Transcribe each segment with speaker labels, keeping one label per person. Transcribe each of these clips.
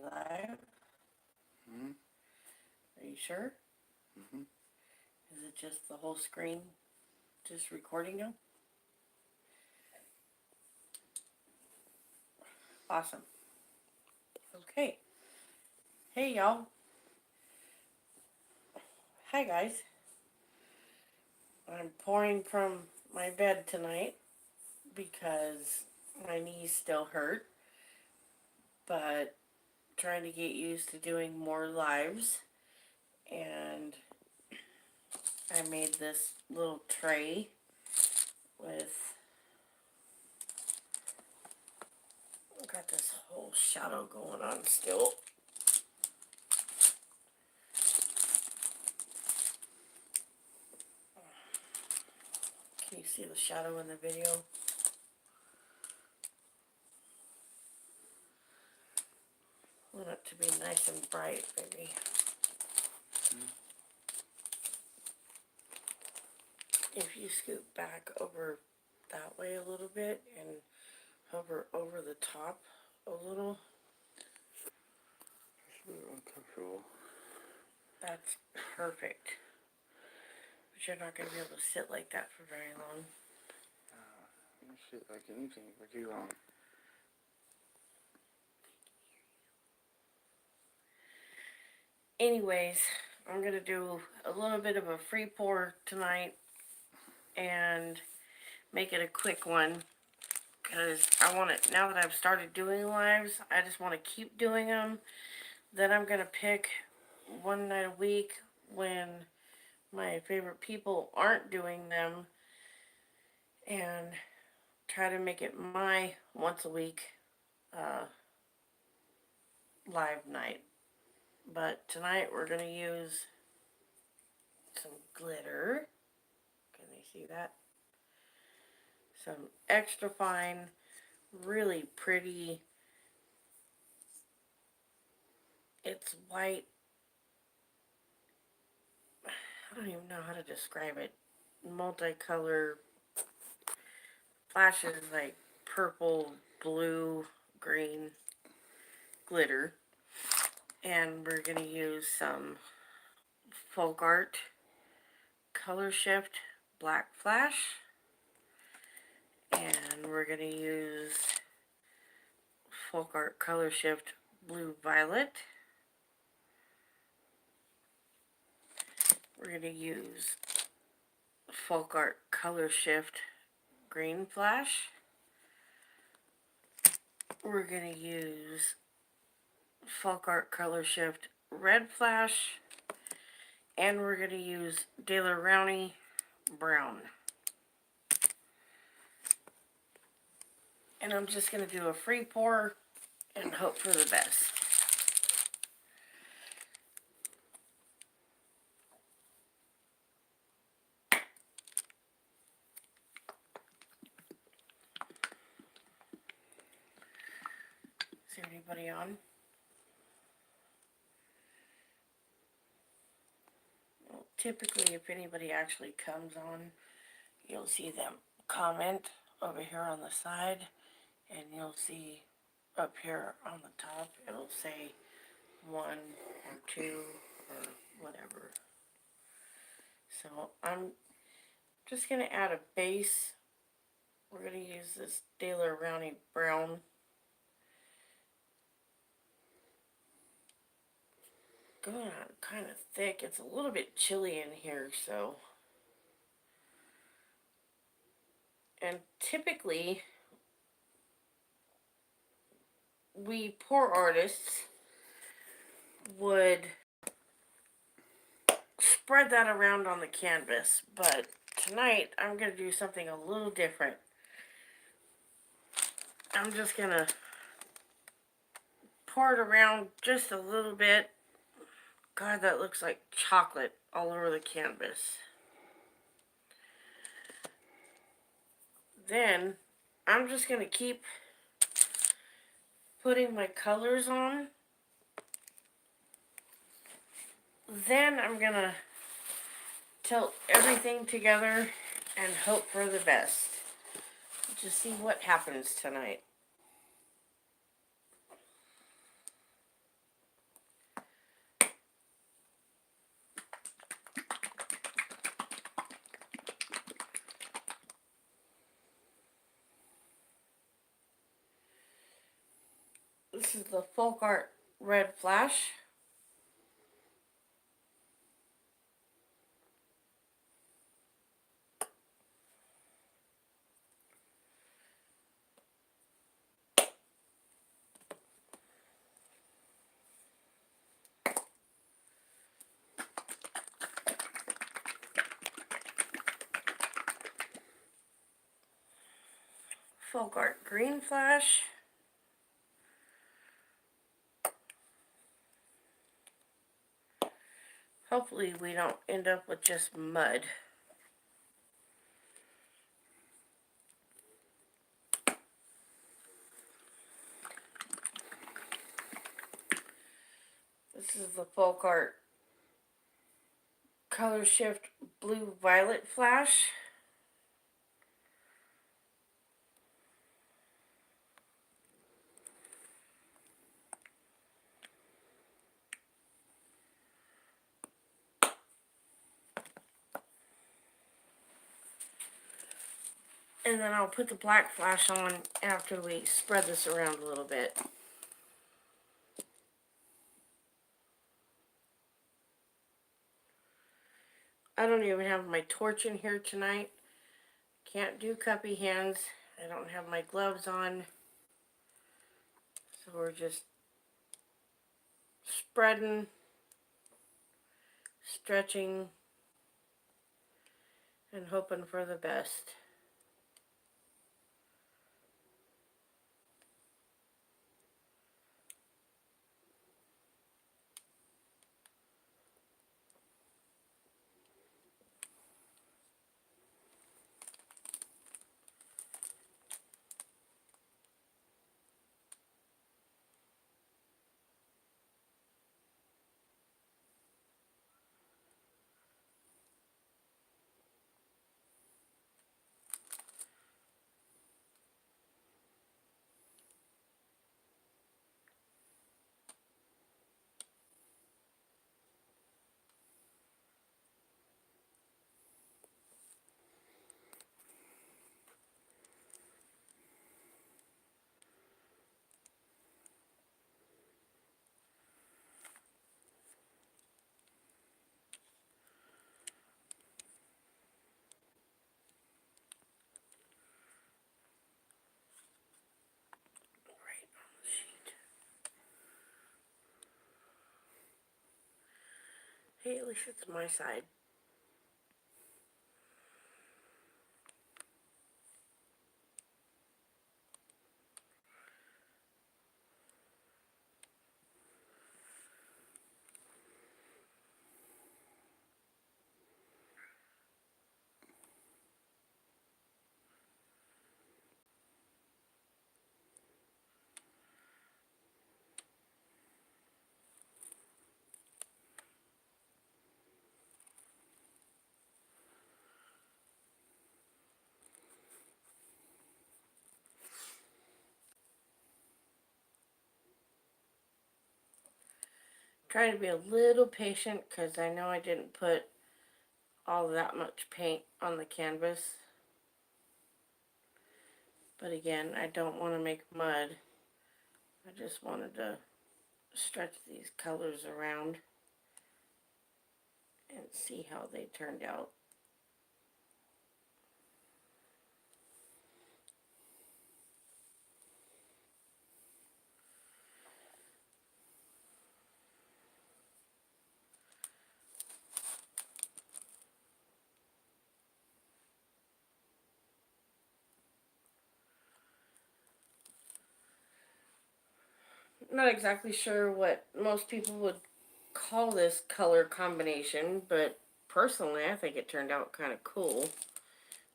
Speaker 1: live?
Speaker 2: Mm-hmm.
Speaker 1: Are you sure?
Speaker 2: Mm-hmm.
Speaker 1: Is it just the whole screen just recording now? Awesome. Okay. Hey, y'all. Hi, guys. I'm pouring from my bed tonight because my knees still hurt, but trying to get used to doing more lives. And I made this little tray with, got this whole shadow going on still. Can you see the shadow in the video? I want it to be nice and bright, baby. If you scoot back over that way a little bit and hover over the top a little.
Speaker 2: It's a little uncomfortable.
Speaker 1: That's perfect. But you're not going to be able to sit like that for very long.
Speaker 2: You can sit like anything for too long.
Speaker 1: Anyways, I'm going to do a little bit of a free pour tonight and make it a quick one. Because I want it, now that I've started doing lives, I just want to keep doing them. Then I'm going to pick one night a week when my favorite people aren't doing them and try to make it my once a week live night. But tonight we're going to use some glitter. Can they see that? Some extra fine, really pretty. It's white. I don't even know how to describe it. Multicolor flashes like purple, blue, green glitter. And we're going to use some Folk Art Color Shift Black Flash. And we're going to use Folk Art Color Shift Blue Violet. We're going to use Folk Art Color Shift Green Flash. We're going to use Folk Art Color Shift Red Flash. And we're going to use Daler Rowney Brown. And I'm just going to do a free pour and hope for the best. Is there anybody on? Well, typically, if anybody actually comes on, you'll see them comment over here on the side, and you'll see up here on the top, it'll say 1 or 2 or whatever. So I'm just going to add a base. We're going to use this Daler Rowney Brown. Going on kind of thick. It's a little bit chilly in here, so. And typically, we pour artists would spread that around on the canvas, but tonight I'm going to do something a little different. I'm just going to pour it around just a little bit. God, that looks like chocolate all over the canvas. Then I'm just going to keep putting my colors on. Then I'm going to tilt everything together and hope for the best. Just see what happens tonight. This is the Folk Art Red Flash. Folk Art Green Flash. Hopefully we don't end up with just mud. This is the Folk Art Color Shift Blue Violet Flash. And then I'll put the black flash on after we spread this around a little bit. I don't even have my torch in here tonight. Can't do cuppy hands. I don't have my gloves on. So we're just spreading, stretching, and hoping for the best. Right on the sheet. Hey, at least it's my side. Trying to be a little patient because I know I didn't put all that much paint on the canvas. But again, I don't want to make mud. I just wanted to stretch these colors around and see how they turned out. Not exactly sure what most people would call this color combination, but personally I think it turned out kind of cool.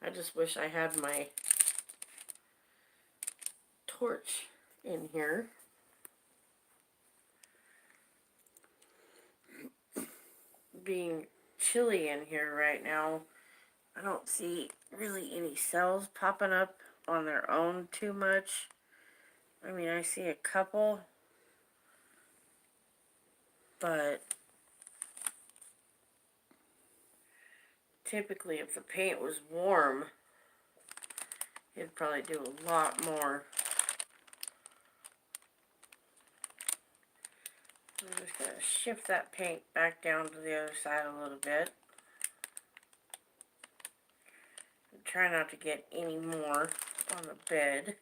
Speaker 1: I just wish I had my torch in here. Being chilly in here right now, I don't see really any cells popping up on their own too much. I mean, I see a couple, but typically if the paint was warm, it'd probably do a lot more. I'm just going to shift that paint back down to the other side a little bit. And try not to get any more on the bed.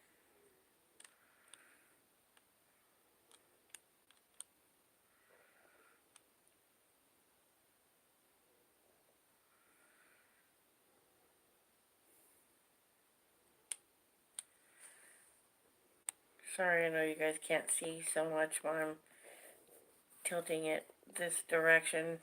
Speaker 1: Sorry, I know you guys can't see so much when I'm tilting it this direction.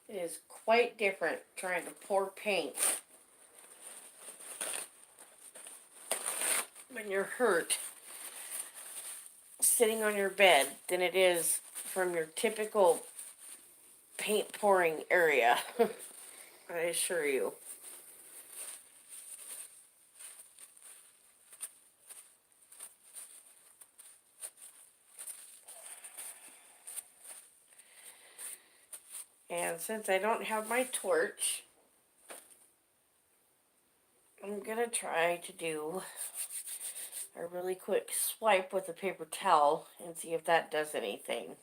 Speaker 1: It is quite different trying to pour paint when you're hurt sitting on your bed than it is from your typical paint pouring area. I assure you. And since I don't have my torch, I'm gonna try to do a really quick swipe with a paper towel and see if that does anything.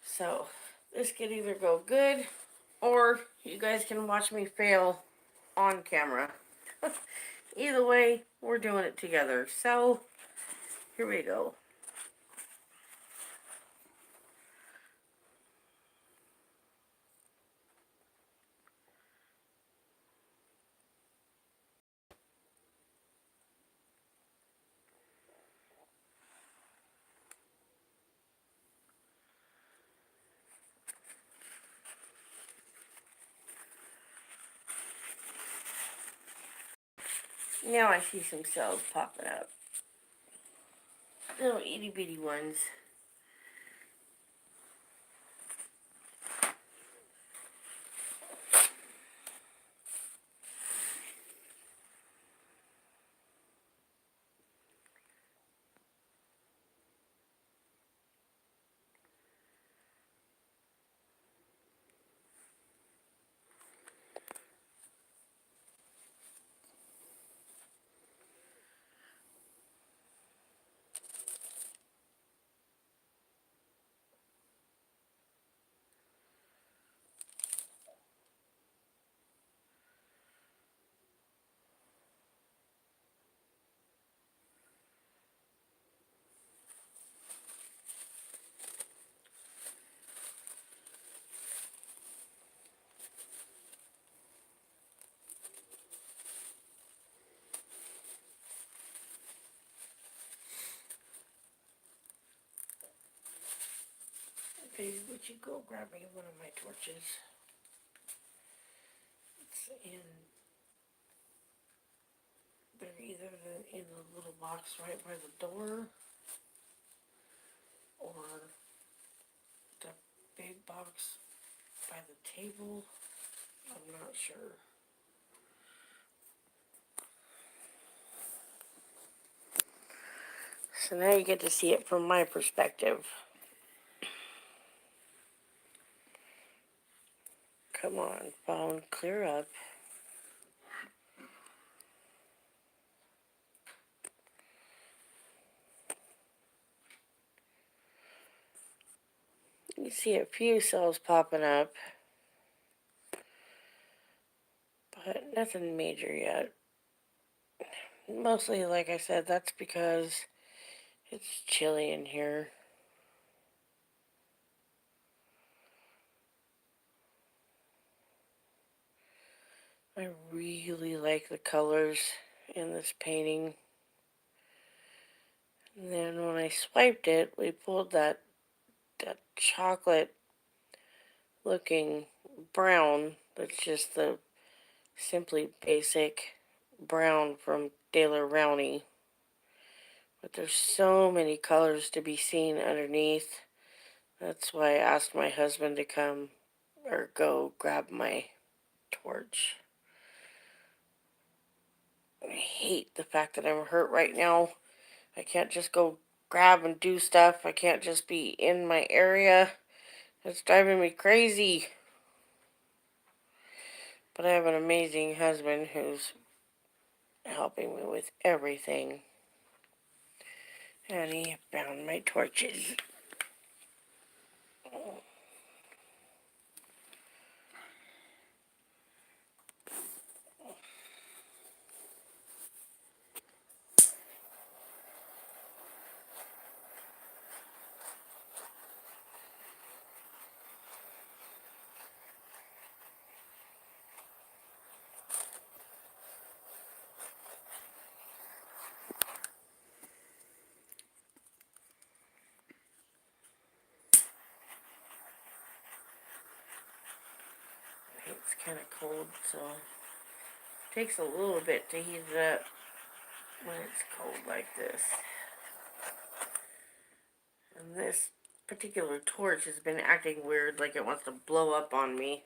Speaker 1: So this could either go good or you guys can watch me fail on camera. Either way, we're doing it together. So here we go. Now I see some cells popping up. Little itty bitty ones. Okay, would you go grab me one of my torches? It's in. They're either in the little box right by the door or the big box by the table. I'm not sure. So now you get to see it from my perspective. Come on, phone, clear up. You see a few cells popping up, but nothing major yet. Mostly, like I said, that's because it's chilly in here. I really like the colors in this painting. And then when I swiped it, we pulled that chocolate looking brown that's just the simply basic brown from Daler Rowney. But there's so many colors to be seen underneath. That's why I asked my husband to come or go grab my torch. I hate the fact that I'm hurt right now. I can't just go grab and do stuff. I can't just be in my area. It's driving me crazy. But I have an amazing husband who's helping me with everything. And he found my torches. It's kind of cold, so it takes a little bit to heat it up when it's cold like this. And this particular torch has been acting weird, like it wants to blow up on me.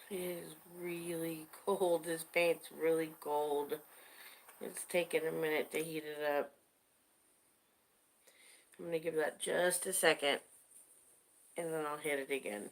Speaker 1: It is really cold. This paint's really cold. It's taking a minute to heat it up. I'm going to give that just a second, and then I'll hit it again.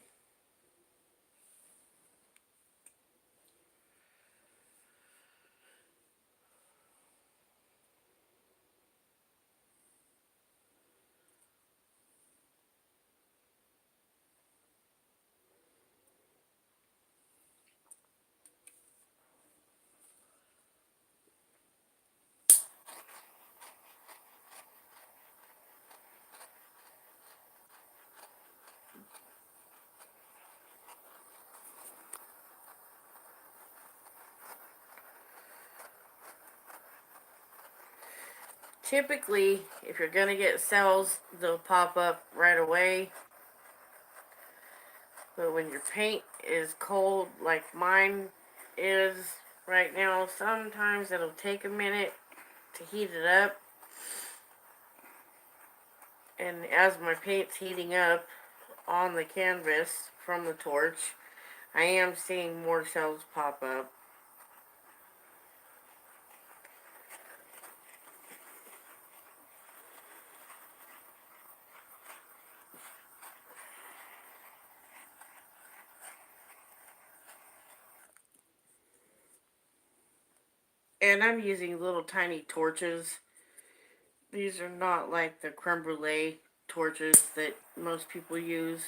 Speaker 1: Typically, if you're going to get cells, they'll pop up right away. But when your paint is cold, like mine is right now, sometimes it'll take a minute to heat it up. And as my paint's heating up on the canvas from the torch, I am seeing more cells pop up. And I'm using little tiny torches. These are not like the creme brulee torches that most people use.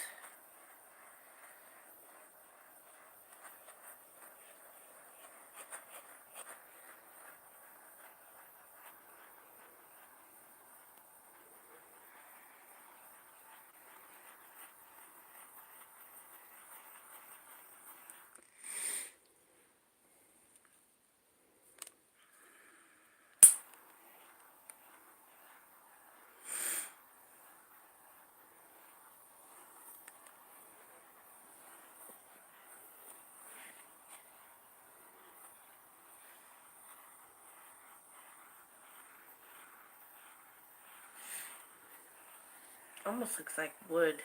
Speaker 1: Almost looks like wood.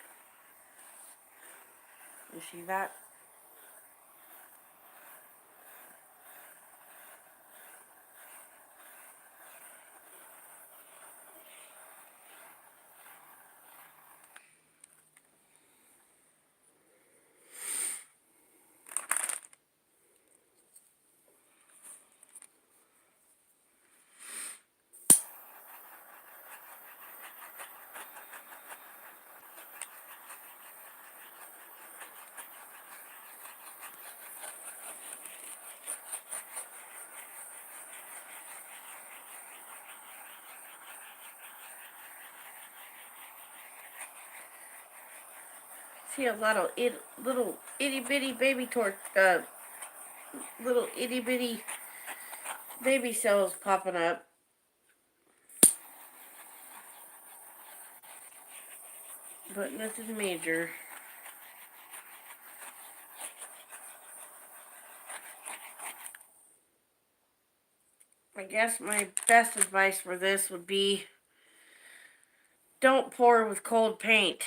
Speaker 1: You see that? See a lot of little itty bitty baby little itty bitty baby cells popping up. But nothing major. I guess my best advice for this would be don't pour with cold paint.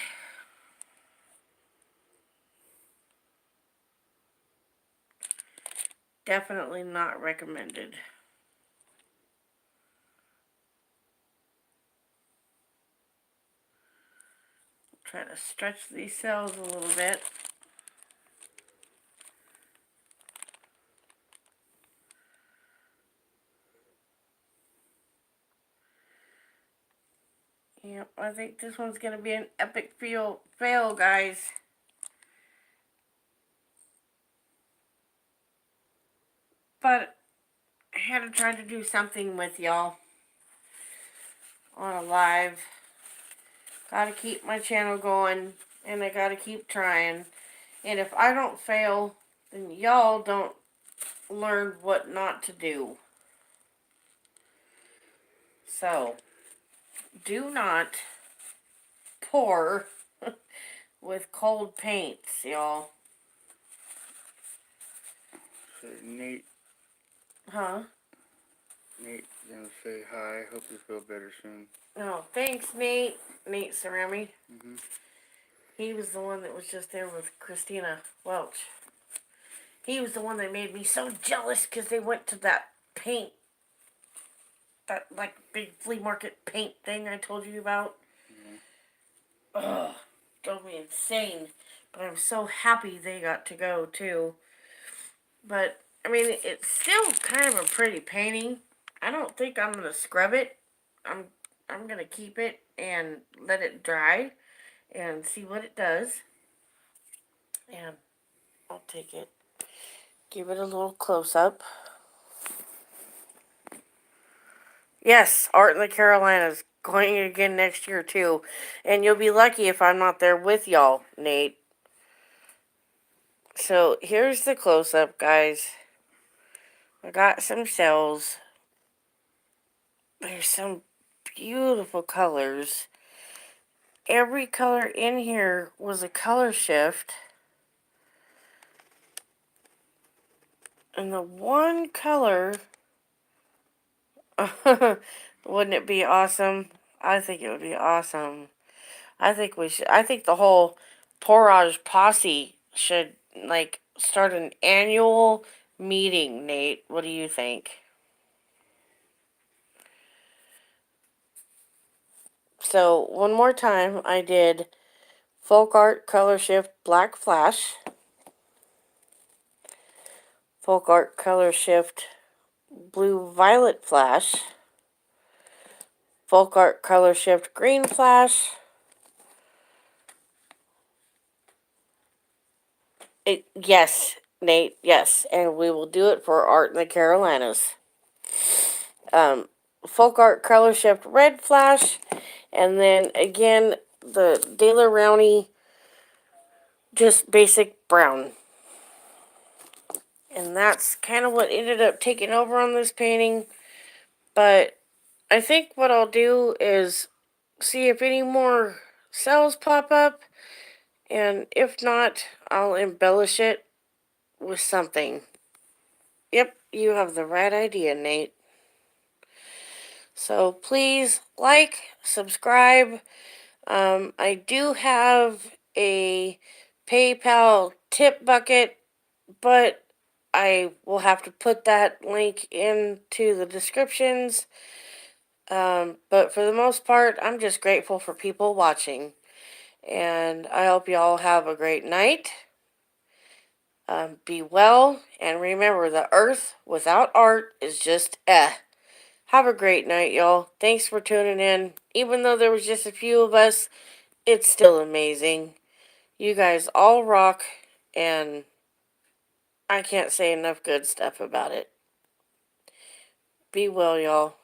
Speaker 1: Definitely not recommended. Try to stretch these cells a little bit. Yep, I think this one's going to be an epic fail, guys. But I had to try to do something with y'all on a live. Gotta keep my channel going, and I gotta keep trying. And if I don't fail, then y'all don't learn what not to do. So, do not pour with cold paints, y'all.
Speaker 2: So Nate
Speaker 1: Huh?
Speaker 2: Nate gonna say hi. Hope you feel better soon.
Speaker 1: Oh, thanks, Nate. Nate Cerami.
Speaker 2: Mhm.
Speaker 1: He was the one that was just there with Christina Welch. He was the one that made me so jealous because they went to that paint, that like big flea market paint thing I told you about. Ugh, drove me insane. But I'm so happy they got to go too. But I mean, it's still kind of a pretty painting. I don't think I'm gonna scrub it. I'm gonna keep it and let it dry and see what it does. And I'll take it, give it a little close up. Yes, Art in the Carolinas going again next year too, and you'll be lucky if I'm not there with y'all, Nate. So here's the close up, guys. I got some cells. There's some beautiful colors. Every color in here was a color shift. And the one color, wouldn't it be awesome? I think it would be awesome. I think the whole Porage posse should, like, start an annual meeting, Nate. What do you think? So, one more time, I did Folk Art Color Shift Black Flash, Folk Art Color Shift Blue Violet Flash, Folk Art Color Shift Green Flash, yes, Nate, yes, and we will do it for Art in the Carolinas. Folk Art Color Shift Red Flash, and then again, the Daler Rowney, just basic brown. And that's kind of what ended up taking over on this painting. But I think what I'll do is see if any more cells pop up. And if not, I'll embellish it with something. Yep, you have the right idea, Nate. So please like, subscribe. I do have a PayPal tip bucket, but I will have to put that link into the descriptions. But for the most part, I'm just grateful for people watching. And I hope you all have a great night. Be well, and remember, the earth without art is just eh. Have a great night, y'all. Thanks for tuning in. Even though there was just a few of us, it's still amazing. You guys all rock, and I can't say enough good stuff about it. Be well, y'all.